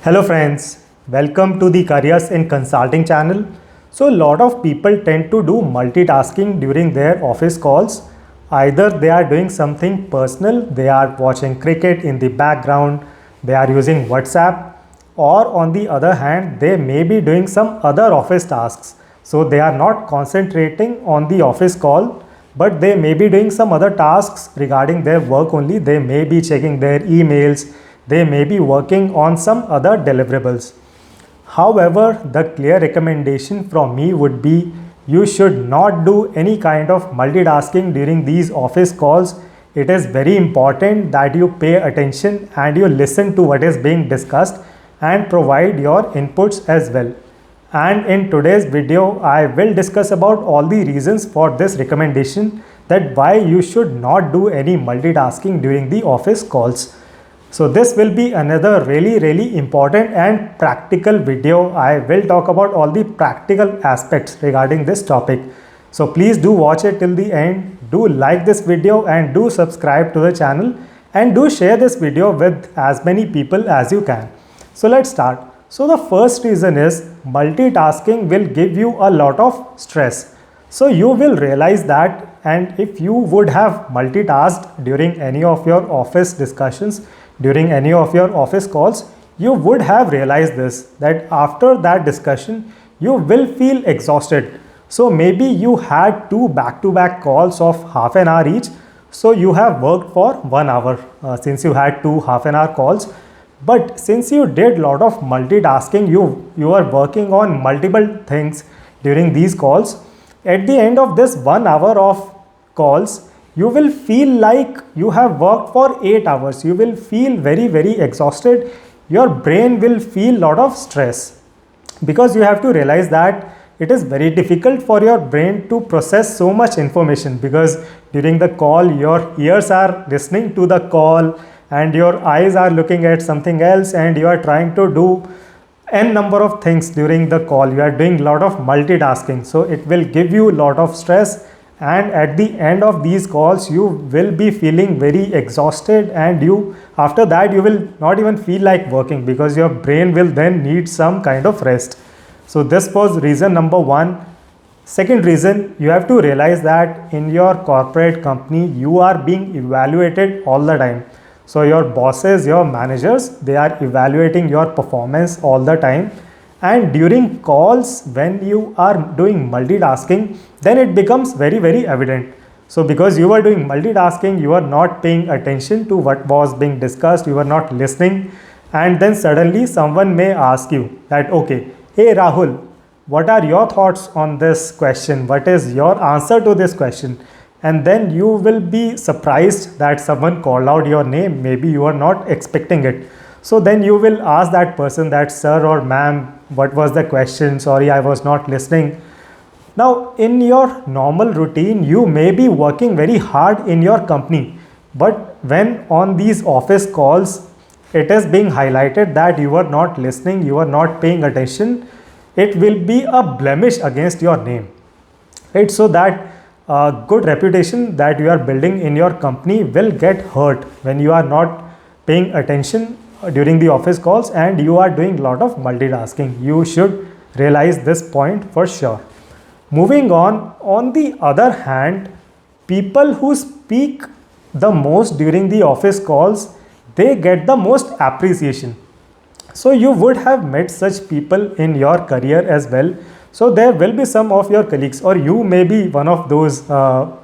Hello friends, welcome to the Careers in Consulting channel. So a lot of people tend to do multitasking during their office calls. Either they are doing something personal, they are watching cricket in the background, they are using WhatsApp, or on the other hand, they may be doing some other office tasks. So they are not concentrating on the office call, but they may be doing some other tasks regarding their work only. They may be checking their emails, they may be working on some other deliverables. However, the clear recommendation from me would be you should not do any kind of multitasking during these office calls. It is very important that you pay attention and you listen to what is being discussed and provide your inputs as well. And in today's video, I will discuss about all the reasons for this recommendation, that why you should not do any multitasking during the office calls. So this will be another really important and practical video. I will talk about all the practical aspects regarding this topic. So please do watch it till the end. Do like this video and do subscribe to the channel, and do share this video with as many people as you can. So let's start. So the first reason is multitasking will give you a lot of stress. So you will realize that, and if you would have multitasked during any of your office discussions, during any of your office calls, you would have realized this, that after that discussion, you will feel exhausted. So maybe you had two back-to-back calls of half an hour each. So you have worked for 1 hour since you had two half-an-hour calls. But since you did a lot of multitasking, you are working on multiple things during these calls. At the end of this 1 hour of calls, you will feel like you have worked for 8 hours. You will feel very exhausted. Your brain will feel a lot of stress, because you have to realize that it is very difficult for your brain to process so much information, because during the call your ears are listening to the call and your eyes are looking at something else, and you are trying to do n number of things during the call. You are doing a lot of multitasking, so it will give you a lot of stress, and at the end of these calls you will be feeling very exhausted, and you after that you will not even feel like working, because your brain will then need some kind of rest. So this was reason number one. Second reason, you have to realize that in your corporate company you are being evaluated all the time. So your bosses, your managers, they are evaluating your performance all the time. And during calls, when you are doing multitasking, then it becomes very evident. So because you are doing multitasking, you are not paying attention to what was being discussed, you are not listening, and then suddenly someone may ask you that, okay, hey Rahul, what are your thoughts on this question? What is your answer to this question? And then you will be surprised that someone called out your name. Maybe you are not expecting it. So then you will ask that person that, sir or ma'am, what was the question? Sorry, I was not listening. Now, in your normal routine, you may be working very hard in your company. But when on these office calls, it is being highlighted that you are not listening, you are not paying attention, it will be a blemish against your name. Right? So that good reputation that you are building in your company will get hurt when you are not paying attention during the office calls and you are doing a lot of multitasking. You should realize this point for sure. Moving on the other hand, people who speak the most during the office calls, they get the most appreciation. So you would have met such people in your career as well. So there will be some of your colleagues, or you may be one of those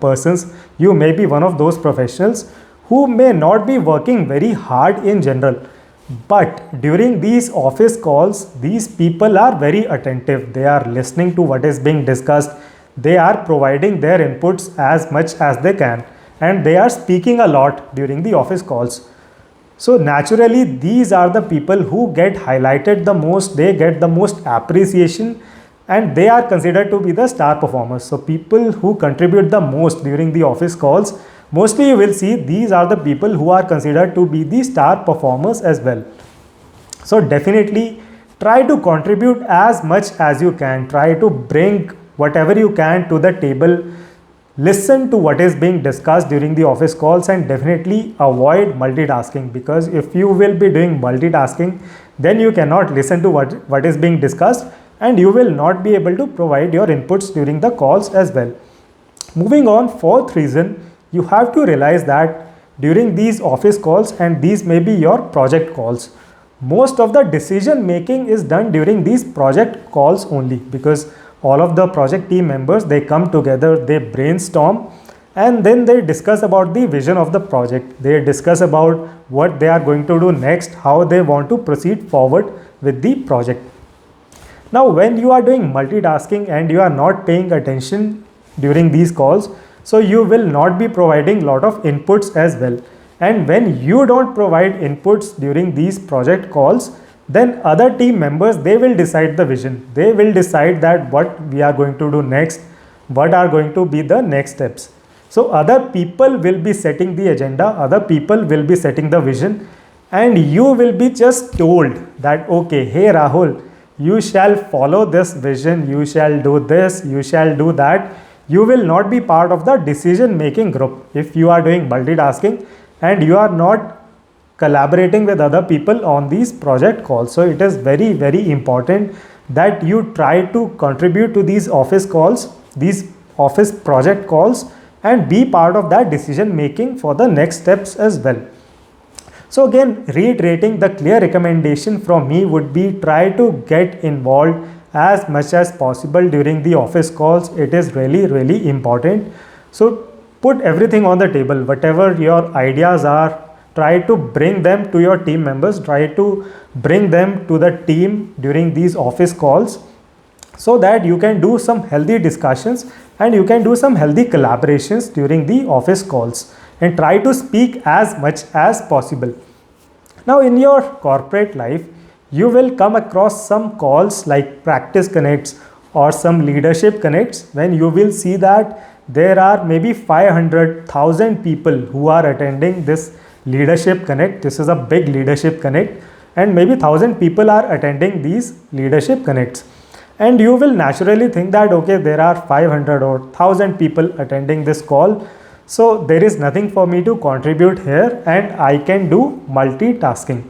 persons, you may be one of those professionals who may not be working very hard in general. But during these office calls, these people are very attentive. They are listening to what is being discussed. They are providing their inputs as much as they can. And they are speaking a lot during the office calls. So naturally, these are the people who get highlighted the most. They get the most appreciation, and they are considered to be the star performers. So people who contribute the most during the office calls, mostly you will see these are the people who are considered to be the star performers as well. So definitely try to contribute as much as you can. Try to bring whatever you can to the table. listen to what is being discussed during the office calls and definitely avoid multitasking, because if you will be doing multitasking, then you cannot listen to what is being discussed and you will not be able to provide your inputs during the calls as well. Moving on, fourth reason, you have to realize that during these office calls, and these may be your project calls, most of the decision making is done during these project calls only, because all of the project team members, they come together, they brainstorm, and then they discuss about the vision of the project. They discuss about what they are going to do next, how they want to proceed forward with the project. Now, when you are doing multitasking and you are not paying attention during these calls, so you will not be providing lot of inputs as well. And when you don't provide inputs during these project calls, then other team members, they will decide the vision. They will decide that what we are going to do next, what are going to be the next steps. So other people will be setting the agenda, other people will be setting the vision, and you will be just told that, okay, hey Rahul, you shall follow this vision, you shall do this, you shall do that. You will not be part of the decision making group if you are doing multitasking and you are not collaborating with other people on these project calls. So it is very, very important that you try to contribute to these office calls, these office project calls, and be part of that decision making for the next steps as well. So again, reiterating, the clear recommendation from me would be try to get involved as much as possible during the office calls. It is really, really important. So put everything on the table, whatever your ideas are, try to bring them to your team members, try to bring them to the team during these office calls, so that you can do some healthy discussions and you can do some healthy collaborations during the office calls, and try to speak as much as possible. Now in your corporate life, you will come across some calls like practice connects or some leadership connects, when you will see that there are maybe 500,000 people who are attending this leadership connect. This is a big leadership connect, and maybe 1,000 people are attending these leadership connects. And you will naturally think that, okay, there are 500 or 1,000 people attending this call, so there is nothing for me to contribute here and I can do multitasking.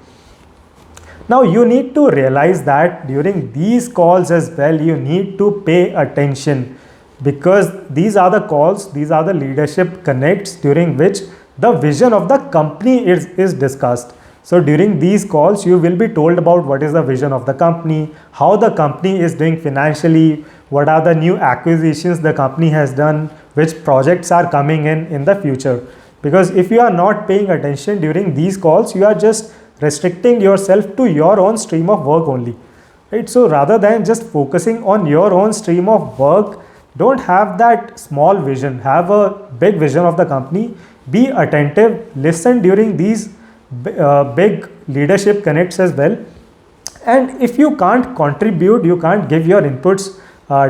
Now you need to realize that during these calls as well, you need to pay attention, because these are the calls, these are the leadership connects during which the vision of the company is discussed. So during these calls, you will be told about what is the vision of the company, how the company is doing financially, what are the new acquisitions the company has done, which projects are coming in the future. Because if you are not paying attention during these calls, you are just restricting yourself to your own stream of work only, right? So rather than just focusing on your own stream of work, don't have that small vision, have a big vision of the company. Be attentive, listen during these big leadership connects as well. And if you can't contribute, you can't give your inputs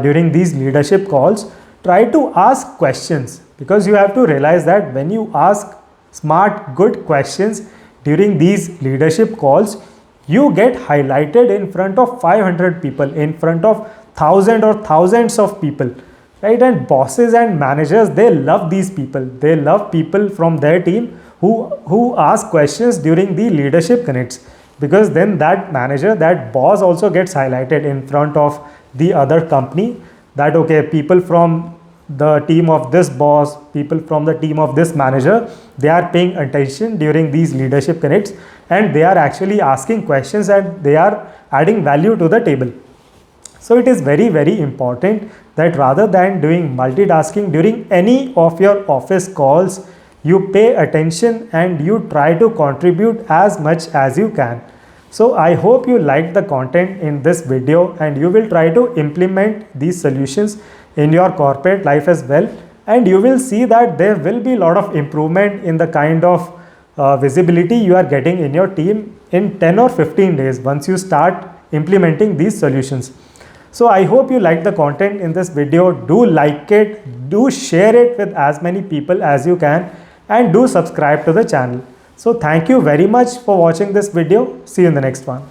during these leadership calls, try to ask questions, because you have to realize that when you ask smart, good questions during these leadership calls, you get highlighted in front of 500 people, in front of 1,000 or thousands of people, right? And bosses and managers, they love these people. They love people from their team who ask questions during the leadership connects, because then that manager, that boss also gets highlighted in front of the other company, that okay, people from the team of this boss, people from the team of this manager, they are paying attention during these leadership connects, and they are actually asking questions and they are adding value to the table. So it is very, very important that rather than doing multitasking during any of your office calls, you pay attention and you try to contribute as much as you can. So I hope you liked the content in this video and you will try to implement these solutions in your corporate life as well, and you will see that there will be a lot of improvement in the kind of visibility you are getting in your team in 10 or 15 days once you start implementing these solutions. So I hope you liked the content in this video. Do like it, do share it with as many people as you can, and do subscribe to the channel. So thank you very much for watching this video. See you in the next one.